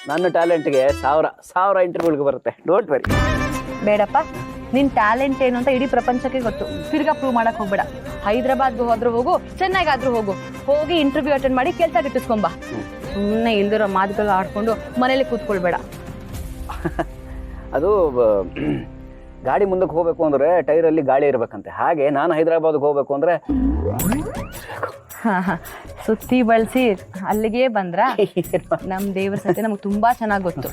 ನನ್ನ ಟ್ಯಾಲೆಂಟ್ಗೆ ಸಾವಿರ ಇಂಟರ್ವ್ಯೂಗೆ ಬರುತ್ತೆ, ಡೋಂಟ್ ವರಿ. ಬೇಡಪ್ಪ, ನಿನ್ ಟ್ಯಾಲೆಂಟ್ ಏನು ಅಂತ ಇಡೀ ಪ್ರಪಂಚಕ್ಕೆ ಗೊತ್ತು. ತಿರ್ಗಾ ಪ್ರೂವ್ ಮಾಡಕ್ ಹೋಗ್ಬೇಡ. ಹೈದರಾಬಾದ್ಗೆ ಹೋದ್ರೂ ಹೋಗು, ಚೆನ್ನೈಗಾದ್ರೂ ಹೋಗಿ ಇಂಟರ್ವ್ಯೂ ಅಟೆಂಡ್ ಮಾಡಿ ಕೆಲಸ ಗಿಟ್ಟಿಸ್ಕೊಂಬ. ಸುಮ್ಮನೆ ಇಲ್ದಿರೋ ಮಾತುಗಳು ಆಡ್ಕೊಂಡು ಮನೇಲಿ ಕೂತ್ಕೊಳ್ಬೇಡ. ಅದು ಗಾಡಿ ಮುಂದಕ್ಕೆ ಹೋಗ್ಬೇಕು ಅಂದ್ರೆ ಟೈರಲ್ಲಿ ಗಾಳಿ ಇರ್ಬೇಕಂತೆ. ಹಾಗೆ ನಾನು ಹೈದರಾಬಾದ್ಗೆ ಹೋಗ್ಬೇಕು ಅಂದ್ರೆ ಸುತ್ತಿ ಬಳಸಿ ಅಲ್ಲಿಗೆ ಬಂದ್ರ. ನಮ್ ದೇವ್ರ ಸತ್ಯ ನಮ್ಗೆ ತುಂಬಾ ಚೆನ್ನಾಗಿ ಗೊತ್ತು.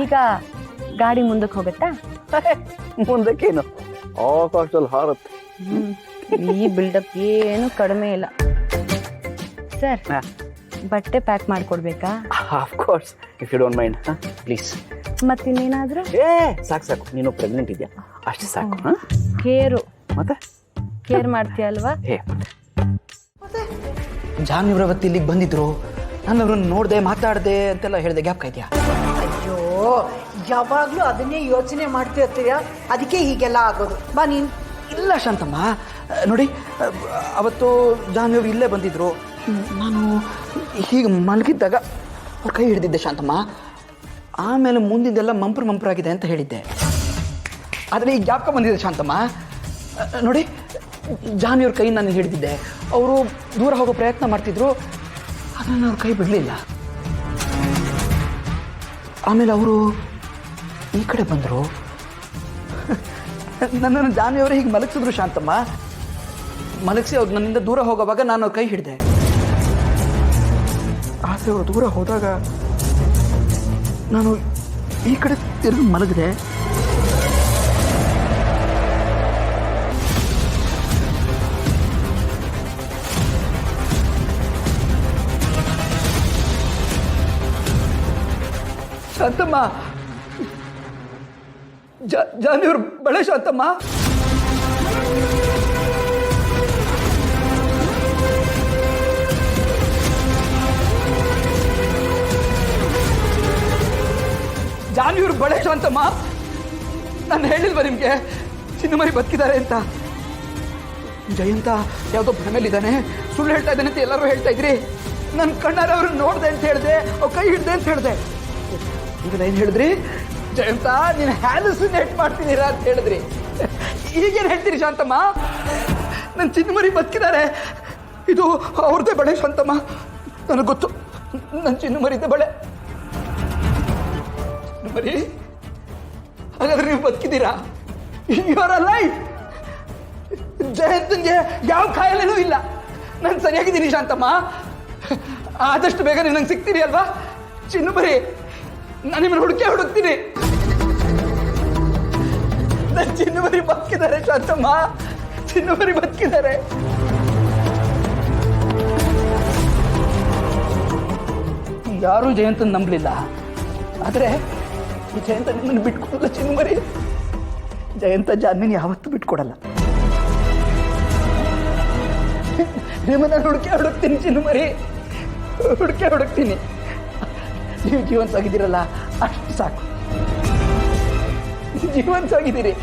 ಈಗ ಗಾಡಿ ಮುಂದಕ್ಕೆ ಹೋಗುತ್ತಾ? ಮುಂದಕ್ಕೇನು, ಆಕಾಶದಲ್ಲಿ ಹಾರುತ್ತೆ. ಈ ಬಿಲ್ಡಪ್ ಏನು ಕಡಿಮೆ ಇಲ್ಲ. ಸರ್, ಬಟ್ಟೆ ಪ್ಯಾಕ್ ಮಾಡ್ಕೊಡ್ಬೇಕಾ? Of course, if you don't mind, please. ಮತ್ತಿನ್ನೇನಾದ್ರೂ? ಸಾಕು, ನೀನು ಪ್ರೆಗ್ನೆಂಟ್ ಇದೆಯಾ, ಅಷ್ಟೇ ಸಾಕು. ಮತ್ತೆ ಕೇರ್ ಮಾಡ್ತೀಯ ಅಲ್ವಾ? ಜಾನ್ ಇವರವತ್ತು ಇಲ್ಲಿಗೆ ಬಂದಿದ್ರು, ನಾನು ಅವ್ರನ್ನ ನೋಡಿದೆ, ಮಾತಾಡಿದೆ ಅಂತೆಲ್ಲ ಹೇಳಿದೆ. ಗ್ಯಾಪ್ ಇದೆಯಾ? ಅಯ್ಯೋ, ಯಾವಾಗಲೂ ಅದನ್ನೇ ಯೋಚನೆ ಮಾಡ್ತಿರ್ತೀಯ, ಅದಕ್ಕೆ ಹೀಗೆಲ್ಲ ಆಗೋದು. ಬಾ ನೀನು. ಇಲ್ಲ ಶಾಂತಮ್ಮ, ನೋಡಿ ಅವತ್ತು ಜಾನ್ ಇವರು ಇಲ್ಲೇ ಬಂದಿದ್ರು. ನಾನು ಹೀಗೆ ಮಲಗಿದ್ದಾಗ ಅವ್ರ ಕೈ ಹಿಡಿದಿದ್ದೆ ಶಾಂತಮ್ಮ. ಆಮೇಲೆ ಮುಂದಿದ್ದೆಲ್ಲ ಮಂಪ್ರಾಗಿದೆ ಅಂತ ಹೇಳಿದ್ದೆ. ಆದರೆ ಈಗ ಜ್ಞಾಪಕ ಬಂದಿದೆ ಶಾಂತಮ್ಮ. ನೋಡಿ, ಜಾನ್ ಇವ್ರ ಕೈ ನಾನು ಹಿಡಿದಿದ್ದೆ. ಅವರು ದೂರ ಹೋಗೋ ಪ್ರಯತ್ನ ಮಾಡ್ತಿದ್ರು, ಅದನ್ನು ಅವ್ರ ಕೈ ಬಿಡಲಿಲ್ಲ. ಆಮೇಲೆ ಅವರು ಈ ಕಡೆ ಬಂದರು, ನನ್ನನ್ನು ಜಾನ್ವಿಯವರು ಹೀಗೆ ಮಲಗಿಸಿದ್ರು ಶಾಂತಮ್ಮ. ಮಲಗಿಸಿ ಅವ್ರು ನನ್ನಿಂದ ದೂರ ಹೋಗೋವಾಗ ನಾನು ಅವ್ರ ಕೈ ಹಿಡಿದೆ. ಆದರೆ ಅವರು ದೂರ ಹೋದಾಗ ನಾನು ಈ ಕಡೆ ತಿರುಗಿ ಮಲಗಿದೆ. ಶಾಂತಮ್ಮ, ಜಾನ್ವಿಯವ್ರ ಬಳೆ ಶಾಂತಮ್ಮ. ಜಾನ್ವಿಯವ್ರ ಬಳೆ ಶಾಂತಮ್ಮ. ನಾನು ಹೇಳಿಲ್ವ ನಿಮಗೆ ಚಿನ್ನಮರಿ ಬದುಕಿದ್ದಾರೆ ಅಂತ? ಜಯಂತ ಯಾವುದೋ ಭ್ರಮೇಲಿದ್ದಾನೆ, ಸುಳ್ಳು ಹೇಳ್ತಾ ಇದ್ದಾನೆ ಅಂತ ಎಲ್ಲರೂ ಹೇಳ್ತಾ ಇದ್ರಿ. ನನ್ನ ಕಣ್ಣಾರೆ ಅವ್ರನ್ನ ನೋಡಿದೆ ಅಂತ ಹೇಳಿದೆ, ಅವ್ರ ಕೈ ಹಿಡ್ದೆ ಅಂತ ಹೇಳಿದೆ. ಈಗ ಏನು ಹೇಳಿದ್ರಿ? ಜಯಂತ, ನೀನು ಹ್ಯಾಲುಸಿನೇಟ್ ಮಾಡ್ತಿದ್ದೀರಾ ಅಂತ ಹೇಳಿದ್ರಿ. ಈಗೇನು ಹೇಳ್ತೀರಿ ಶಾಂತಮ್ಮ? ನನ್ನ ಚಿನ್ನಮರಿ ಬದುಕಿದ್ದಾರೆ, ಇದು ಅವ್ರದ್ದೇ ಬಳೆ ಶಾಂತಮ್ಮ. ನನಗೆ ಗೊತ್ತು, ನನ್ನ ಚಿನ್ನಮರಿದ್ದೆ ಬಳೆ. ಚಿನ್ನಮರಿ, ಹಾಗಾದ್ರೆ ನೀವು ಬದುಕಿದ್ದೀರಾ? Your alive. ಜಯಂತನ್ಗೆ ಯಾವ ಕಾಯಿಲೆನೂ ಇಲ್ಲ, ನಾನು ಸರಿಯಾಗಿದ್ದೀನಿ ಶಾಂತಮ್ಮ. ಆದಷ್ಟು ಬೇಗ ನಂಗೆ ಸಿಗ್ತೀರಿ ಅಲ್ವಾ? ಚಿನ್ನಮರಿ, ನಾನು ನಿಮ್ಮನ್ನು ಹುಡುಕ್ತೀನಿ. ನನ್ನ ಚಿನ್ನಮರಿ ಬದುಕಿದ್ದಾರೆ ಶಾಂತಮ್ಮ, ಚಿನ್ನಮರಿ ಬದುಕಿದ್ದಾರೆ. ಯಾರೂ ಜಯಂತನ ನಂಬಲಿಲ್ಲ, ಆದರೆ ಜಯಂತ ನಿಮ್ಮನ್ನು ಬಿಟ್ಕೊಡಲ್ಲ ಚಿನ್ನಮರಿ. ಜಯಂತ ಜಾನ್ವಿನ ಯಾವತ್ತೂ ಬಿಟ್ಕೊಡಲ್ಲ. ನಿಮ್ಮನ್ನ ಹುಡುಕ್ತೀನಿ ಚಿನ್ನಮರಿ, ಹುಡುಕ್ತೀನಿ. ನೀವು ಜೀವಂತವಾಗಿದ್ದೀರಲ್ಲ, ಅಷ್ಟು ಸಾಕು. ಜೀವಂತವಾಗಿದ್ದೀರಿ.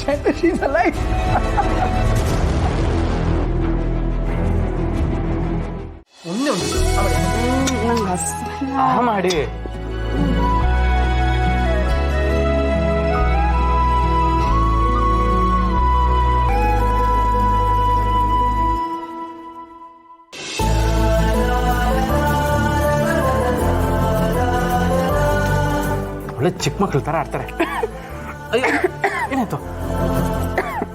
Jayanta she's alive. ಮಾಡಿ ಒಳ್ಳೆ ಚಿಕ್ಕ ಮಕ್ಳ ಥರ ಆಡ್ತಾರೆ. ಅಯ್ಯೋ, ಏನಾಯ್ತು?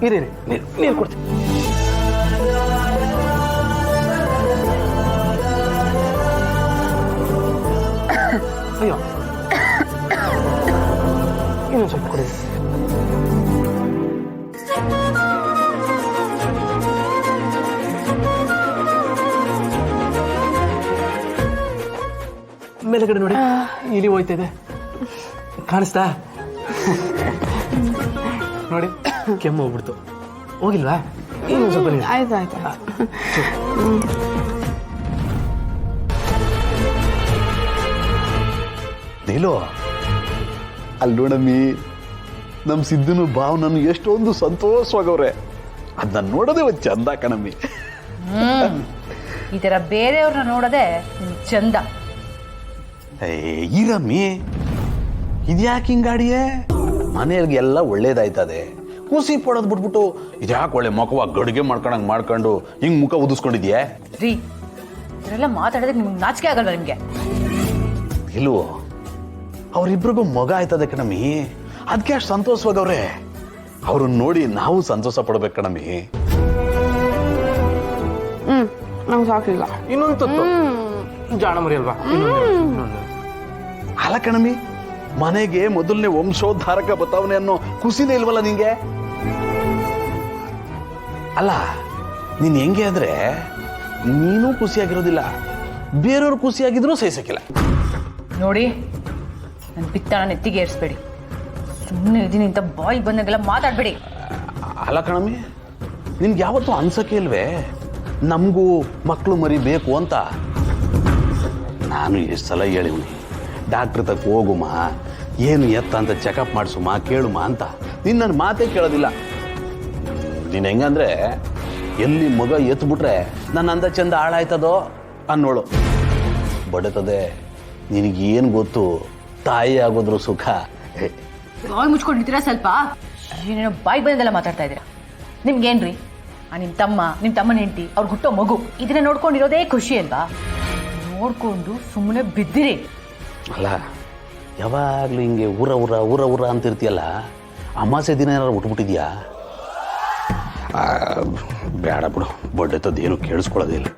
ಇರಿ, ನೀರು ಕೊಡ್ತೀನಿ. ಅಯ್ಯೋ, ಇನ್ನೊಂದು ಸ್ವಲ್ಪ ಕೊಡಿ. ಮೇಲೆಗಡೆ ನೋಡಿ, ಇಲಿ ಹೋಯ್ತಾ ಇದೆ, ಕಾಣಿಸ್ತಾ? ನೋಡಿ, ಕೆಮ್ಮು ಹೋಗ್ಬಿಡ್ತು. ಹೋಗಿಲ್ವಾ? ಇನ್ನೊಂದು ಸ್ವಲ್ಪ ನೀರು. ಆಯ್ತು. ನೀಲು, ಅಲ್ಲಿ ನೋಡಮ್ಮಿ, ನಮ್ಮ ಸಿದ್ದನು ಭಾವನನ್ನು ಎಷ್ಟೊಂದು ಸಂತೋಷವಾಗವ್ರೆ. ಅದನ್ನ ನೋಡೋದೇ ಒಂದು ಚಂದ ಕಣಮ್ಮಿ. ಈ ತರ ಬೇರೆಯವ್ರನ್ನ ನೋಡೋದೇ ನಿಮ್ಗ್ ಚಂದ. ಈರಮ್ಮಿ ಇದ್ಯಾಕೆ ಹಿಂಗಾಡಿಯೇ? ಮನೆಯವ್ರಿಗೆಲ್ಲ ಒಳ್ಳೇದಾಯ್ತದೆ. ಕೂಸಿ ಪಡೋದು ಬಿಟ್ಬಿಟ್ಟು ಇದ್ಯಾಕೆ ಒಳ್ಳೆ ಮಕವ ಗಡಿಗೆ ಮಾಡ್ಕೊಂಡು ಹಿಂಗ್ ಮುಖ ಉದಿಸ್ಕೊಂಡಿದ್ಯೆ? ರೀ ಇದೆಲ್ಲ ಮಾತಾಡೋದಕ್ಕೆ ನಿಮ್ಗೆ ನಾಚಿಕೆ ಆಗಲ್ವಾ ನಿಮ್ಗೆ? ಇಲ್ವೋ, ಅವ್ರಿಬ್ರಿಗೂ ಮಗ ಆಯ್ತದೆ ಕಣಮ್ಮಿ. ಅದಕ್ಕೆ ಅಷ್ಟು ಸಂತೋಷವಾಗವ್ರೆ. ಅವ್ರನ್ನ ನೋಡಿ ನಾವು ಸಂತೋಷ ಪಡ್ಬೇಕು ಕಣಮ್ಮಿ. ನಂಗೆ ಸಾಕಿಲ್ಲ. ಇನ್ನೊಂದು ತತ್ತು ಜಾಣ ಮರಿ ಅಲ್ವಾ? ಇನ್ನೊಂದು ಅಲ್ಲ ಕಣಮ್ಮಿ, ಮನೆಗೆ ಮೊದಲನೇ ವಂಶೋದ್ಧಾರಕ ಬತಾವನೆ ಅನ್ನೋ ಖುಷಿನೇ ಇಲ್ವಲ್ಲ ನಿಂಗೆ? ಅಲ್ಲ, ನೀನ್ ಹೆಂಗೆ ಅಂದ್ರೆ ನೀನು ಖುಷಿಯಾಗಿರೋದಿಲ್ಲ, ಬೇರೆಯವ್ರು ಖುಷಿಯಾಗಿದ್ರು ಸಹಿಸಕ್ಕಿಲ್ಲ. ನೋಡಿ ನನ್ನ ಪಿತ್ತನ ನೆತ್ತಿಗೆ ಏರಿಸ್ಬೇಡಿ. ಸುಮ್ಮನೆ ಇದೀನಿ ಅಂತ ಬಾಯಿ ಬಂದಾಗೆಲ್ಲ ಮಾತಾಡ್ಬೇಡಿ. ಅಲ್ಲ ಕಣಮ್ಮಿ, ನಿನ್ಗೆ ಯಾವತ್ತೂ ಅನ್ಸಕ್ಕೆ ಇಲ್ವೇ ನಮಗೂ ಮಕ್ಕಳು ಮರಿ ಬೇಕು ಅಂತ? ನಾನು ಎಷ್ಟು ಸಲ ಹೇಳಿವ್ನಿ, ಡಾಕ್ಟ್ರ್ ತಕ್ಕ ಹೋಗುಮ, ಏನು ಎತ್ತ ಅಂತ ಚೆಕಪ್ ಮಾಡಿಸುಮ, ಕೇಳುಮ ಅಂತ. ನೀನು ನನ್ನ ಮಾತೇ ಕೇಳೋದಿಲ್ಲ. ನೀನು ಹೆಂಗಂದ್ರೆ ಎಲ್ಲಿ ಮಗ ಎತ್ಬಿಟ್ರೆ ನನ್ನ ಅಂದ ಚಂದ ಹಾಳಾಯ್ತದೋ ಅನ್ನೋಳು. ಬಡತದೆ ನಿನಗೇನು ಗೊತ್ತು ತಾಯಿ ಆಗೋದ್ರ ಸುಖ. ಬಾಯಿ ಮುಚ್ಕೊಂಡಿರ್ತೀರಾ ಸ್ವಲ್ಪ? ಏನೇನೋ ಬಾಯಿ ಬಂದೆಲ್ಲ ಮಾತಾಡ್ತಾ ಇದ್ದೀರಾ. ನಿಮ್ಗೇನ್ರಿ ನಿಮ್ಮ ತಮ್ಮನ ಹೆಂಡತಿ ಅವ್ರು ಹುಟ್ಟೋ ಮಗು ಇದನ್ನ ನೋಡ್ಕೊಂಡಿರೋದೇ ಖುಷಿ ಅಲ್ವಾ? ನೋಡ್ಕೊಂಡು ಸುಮ್ಮನೆ ಬಿದ್ದಿರಿ. ಅಲ್ಲ, ಯಾವಾಗಲೂ ಹಿಂಗೆ ಊರ ಅಂತಿರ್ತೀಯಲ್ಲ, ಅಮಾಸೆ ದಿನ ಏನಾರು ಉಟ್ಬಿಟ್ಟಿದ್ಯಾ? ಬೇಡ ಬಿಡು, ಬಡ್ಡೆತದ್ದೇನು ಕೇಳಿಸ್ಕೊಳ್ಳೋದಿಲ್ಲ.